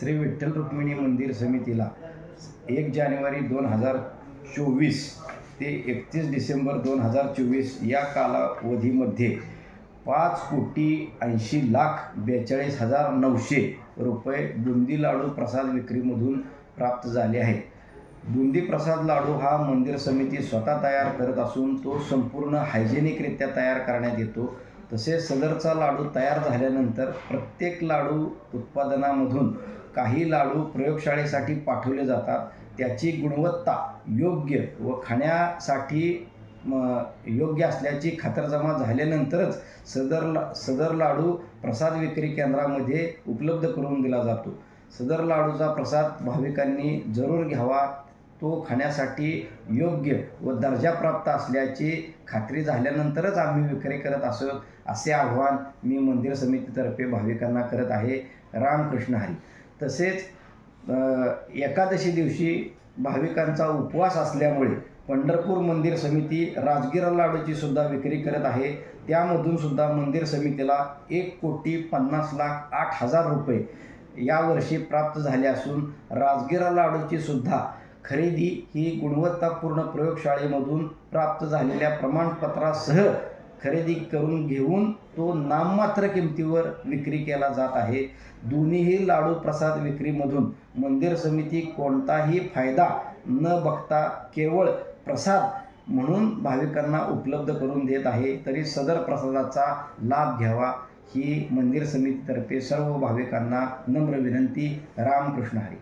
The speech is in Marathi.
श्री विठ्ठल रुक्मिणी मंदिर समितीला 1 जानेवारी 2024 ते 31 डिसेंबर 2024 या कालावधीमध्ये 5,80,42,900 रुपये बुंदी लाडू प्रसाद विक्रीमधून प्राप्त झाले आहेत. बुंदी प्रसाद लाडू हा मंदिर समिती स्वतः तयार करत असून तो संपूर्ण हायजेनिकरित्या तयार करण्यात येतो. तसेच सदरचा लाडू तयार झाल्यानंतर प्रत्येक लाडू उत्पादनामधून काही लाडू प्रयोगशाळेसाठी पाठवले जातात. त्याची गुणवत्ता योग्य व खाण्यासाठी योग्य असल्याची खातरजमा झाल्यानंतरच सदर लाडू प्रसाद विक्री केंद्रामध्ये उपलब्ध करून दिला जातो. सदर लाडूचा प्रसाद भाविकांनी जरूर घ्यावा. तो खाण्यासाठी योग्य व दर्जाप्राप्त असल्याची खात्री झाल्यानंतरच आम्ही विक्री करत असो असे आव्हान मी मंदिर समितीतर्फे भाविकांना करत आहे. रामकृष्ण हरी. तसेच एकादशी दिवशी भाविकांचा उपवास असल्यामुळे पंढरपूर मंदिर समिती राजगिरा लाडूची सुद्धा विक्री करत आहे. त्यामधून सुद्धा मंदिर समितीला 1,50,08,000 रुपये यावर्षी प्राप्त झाले असून राजगिरा लाडूची सुद्धा खरेदी ही गुणवत्तापूर्ण प्रयोगशाळेमधून प्राप्त झालेल्या प्रमाणपत्रासह खरेदी करून घेऊन तो नाममात्र किमतीवर विक्री केला जात आहे. दोन्हीही लाडू प्रसाद विक्रीमधून मंदिर समिती कोणताही फायदा न बघता केवळ प्रसाद म्हणून भाविकांना उपलब्ध करून देत आहे. तरी सदर प्रसादाचा लाभ घ्यावा ही मंदिर समितीतर्फे सर्व भाविकांना नम्र विनंती. रामकृष्ण हरी.